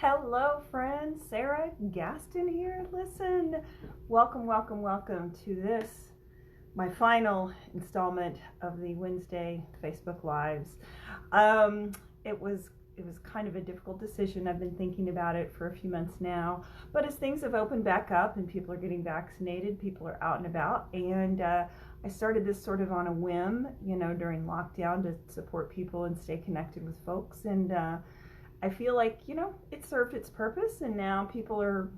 Hello, friends. Sarah Gaston here. Listen, welcome to this, my final installment of the Wednesday Facebook Lives. Um, it was kind of a difficult decision. I've been thinking about it for a few months now, but as things have opened back up and people are getting vaccinated, people are out and about, and I started this sort of on a whim, during lockdown to support people and stay connected with folks, and I feel like, it served its purpose and now people are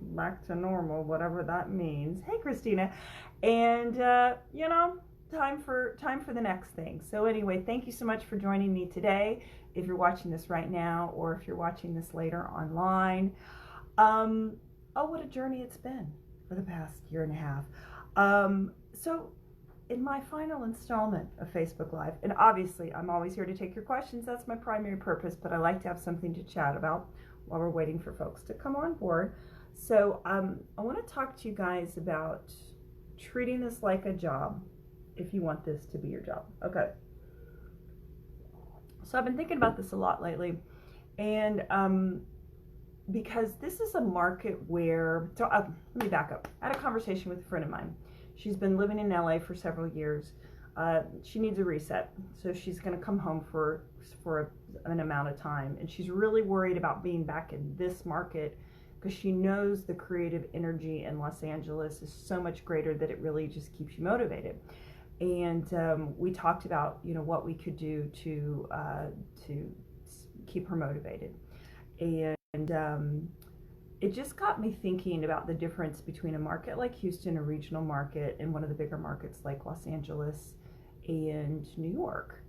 back to normal, whatever that means. Hey, Christina. And, time for the next thing. So anyway, thank you so much for joining me today. If you're watching this right now or if you're watching this later online. What a journey it's been for the past year and a half. So in my final installment of Facebook Live, and obviously I'm always here to take your questions, that's my primary purpose, but I like to have something to chat about while we're waiting for folks to come on board. So I want to talk to you guys about treating this like a job if you want this to be your job. Okay. So I've been thinking about this a lot lately, and because this is a market where, let me back up. I had a conversation with a friend of mine. She's been living in LA for several years. She needs a reset, so she's going to come home for an amount of time, and she's really worried about being back in this market because she knows the creative energy in Los Angeles is so much greater that it really just keeps you motivated. And we talked about what we could do to keep her motivated, and it just got me thinking about the difference between a market like Houston, a regional market, and one of the bigger markets like Los Angeles and New York.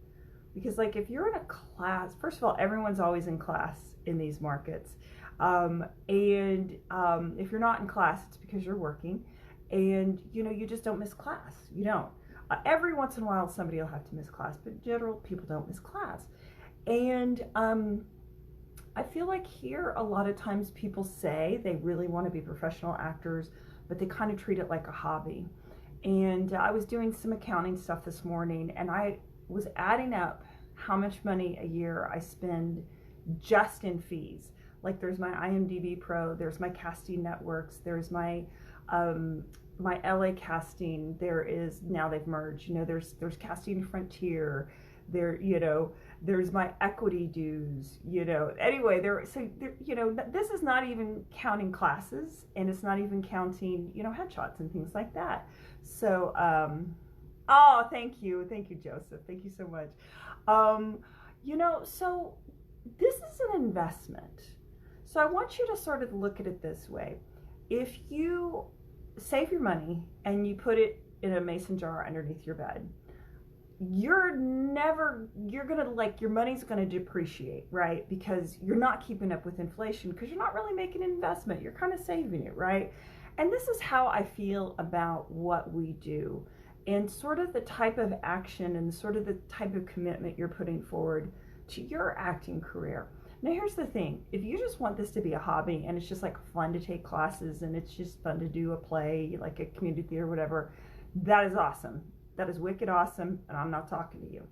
Because if you're in a class, first of all, everyone's always in class in these markets. And if you're not in class, it's because you're working, and you just don't miss class. You don't. Every once in a while somebody will have to miss class, but in general, people don't miss class. And I feel like here a lot of times people say they really want to be professional actors, but they kind of treat it like a hobby. And I was doing some accounting stuff this morning, and I was adding up how much money a year I spend just in fees. Like there's my IMDb Pro, there's my casting networks, there's my LA casting, there is, now they've merged, there's Casting Frontier, there's my equity dues, anyway, this is not even counting classes, and it's not even counting, headshots and things like that. So, oh, thank you, Joseph, thank you so much. So this is an investment. So I want you to sort of look at it this way. If you save your money and you put it in a mason jar underneath your bed, your money's gonna depreciate, right? Because you're not keeping up with inflation, because you're not really making an investment, you're kind of saving it, right? And this is how I feel about what we do, and sort of the type of action and sort of the type of commitment you're putting forward to your acting career. Now here's the thing, if you just want this to be a hobby and it's just fun to take classes and it's just fun to do a play, like a community theater, whatever, that is awesome. That is wicked awesome, and I'm not talking to you.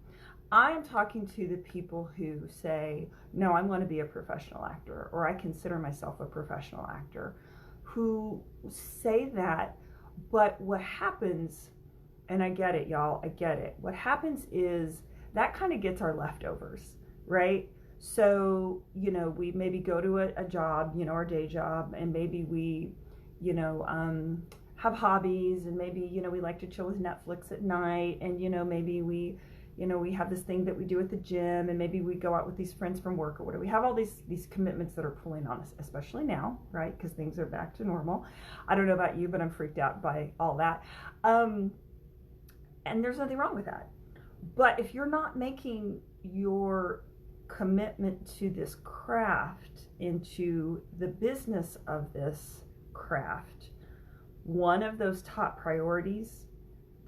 I am talking to the people who say, no, I want to be a professional actor, or I consider myself a professional actor, who say that, but what happens, and I get it, y'all, I get it. What happens is that kind of gets our leftovers, right? So, we maybe go to a job, our day job, and maybe we, have hobbies, and maybe, we like to chill with Netflix at night, and, maybe we have this thing that we do at the gym, and maybe we go out with these friends from work or whatever. We have all these commitments that are pulling on us, especially now, right? Because things are back to normal. I don't know about you, but I'm freaked out by all that. And there's nothing wrong with that. But if you're not making your commitment to this craft, into the business of this craft, one of those top priorities,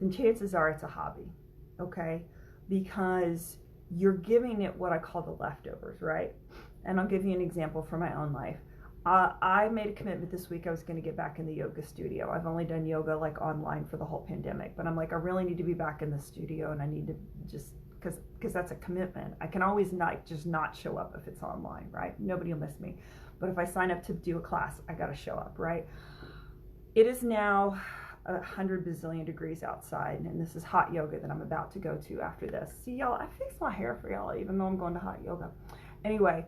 then chances are it's a hobby, okay? Because you're giving it what I call the leftovers, right? And I'll give you an example from my own life. I made a commitment this week I was going to get back in the yoga studio. I've only done yoga online for the whole pandemic, but I'm I really need to be back in the studio, and I need to just because that's a commitment. I can always not show up if it's online, right? Nobody will miss me. But if I sign up to do a class, I got to show up, right? It is now 100 bazillion degrees outside, and this is hot yoga that I'm about to go to after this. See, y'all, I fixed my hair for y'all, even though I'm going to hot yoga. Anyway,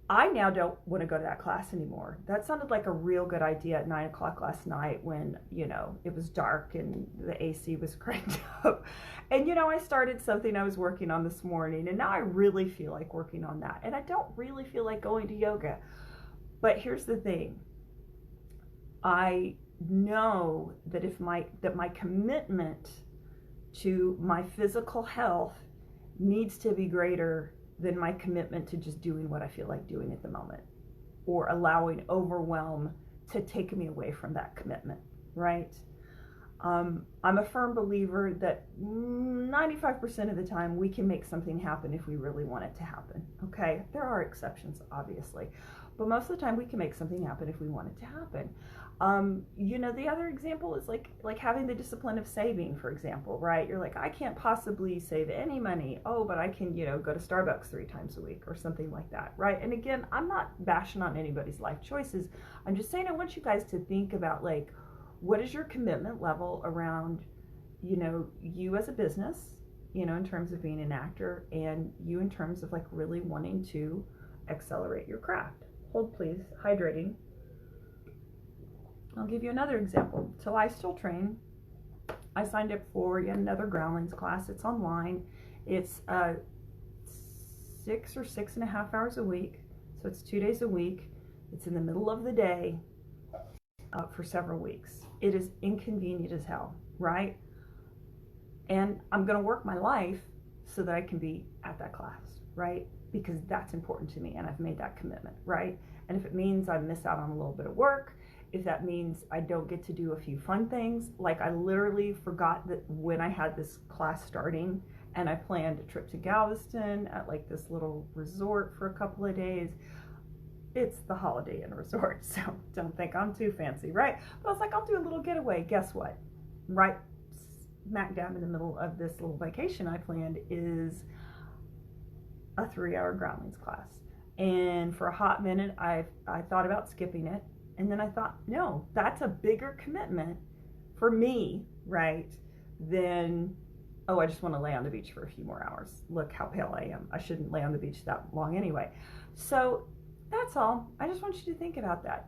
I now don't want to go to that class anymore. That sounded like a real good idea at 9 o'clock last night when, it was dark and the AC was cranked up. And, I started something I was working on this morning, and now I really feel like working on that. And I don't really feel like going to yoga. But here's the thing. I know that my commitment to my physical health needs to be greater than my commitment to just doing what I feel like doing at the moment, or allowing overwhelm to take me away from that commitment, right? I'm a firm believer that 95% of the time we can make something happen if we really want it to happen, okay? There are exceptions, obviously, but most of the time we can make something happen if we want it to happen. The other example is like having the discipline of saving, for example, right? You're like, I can't possibly save any money. Oh, but I can, go to Starbucks 3 times a week or something like that, right? And again, I'm not bashing on anybody's life choices. I'm just saying I want you guys to think about, like, what is your commitment level around, you as a business, in terms of being an actor, and you in terms of like really wanting to accelerate your craft. Hold please, hydrating. I'll give you another example. So I still train. I signed up for yet another Groundlings class. It's online. It's 6 or 6.5 hours a week. So it's 2 days a week. It's in the middle of the day for several weeks. It is inconvenient as hell, right? And I'm going to work my life so that I can be at that class, right? Because that's important to me and I've made that commitment, right? And if it means I miss out on a little bit of work, if that means I don't get to do a few fun things, like I literally forgot that when I had this class starting and I planned a trip to Galveston at like this little resort for a couple of days. It's the Holiday Inn Resort, so don't think I'm too fancy, right? But I was like, I'll do a little getaway. Guess what? Right smack down in the middle of this little vacation I planned is a 3-hour Groundlings class. And for a hot minute, I thought about skipping it. And then I thought, no, that's a bigger commitment for me, right, than, oh, I just want to lay on the beach for a few more hours. Look how pale I am. I shouldn't lay on the beach that long anyway. So that's all. I just want you to think about that.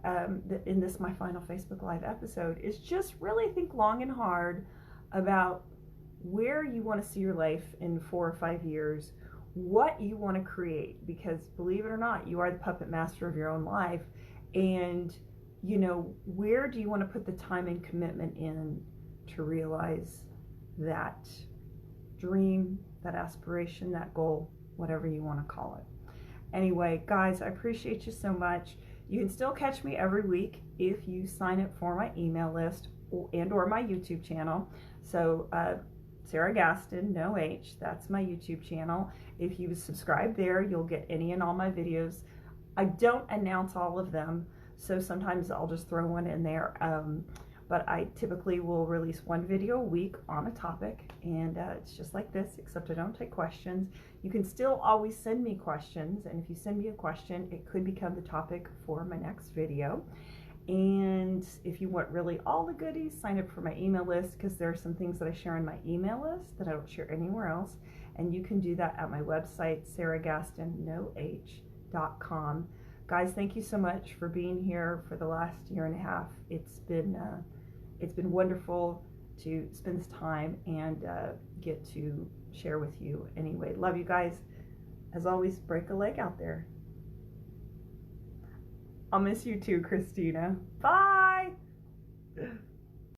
In this, my final Facebook Live episode, is just really think long and hard about where you want to see your life in 4 or 5 years, what you want to create, because believe it or not, you are the puppet master of your own life. And where do you want to put the time and commitment in to realize that dream, that aspiration, that goal, whatever you want to call it. Anyway, guys, I appreciate you so much. You can still catch me every week if you sign up for my email list or my YouTube channel. So Sarah Gaston, no H, that's my YouTube channel. If you subscribe there, you'll get any and all my videos. I don't announce all of them, so sometimes I'll just throw one in there. But I typically will release one video a week on a topic, and it's just like this, except I don't take questions. You can still always send me questions, and if you send me a question, it could become the topic for my next video. And if you want really all the goodies, sign up for my email list, because there are some things that I share in my email list that I don't share anywhere else, and you can do that at my website, sarahgaston.com. Guys, thank you so much for being here for the last 1.5 years. It's been wonderful to spend this time and get to share with you. Anyway, love you guys. As always, break a leg out there. I'll miss you too, Christina. Bye.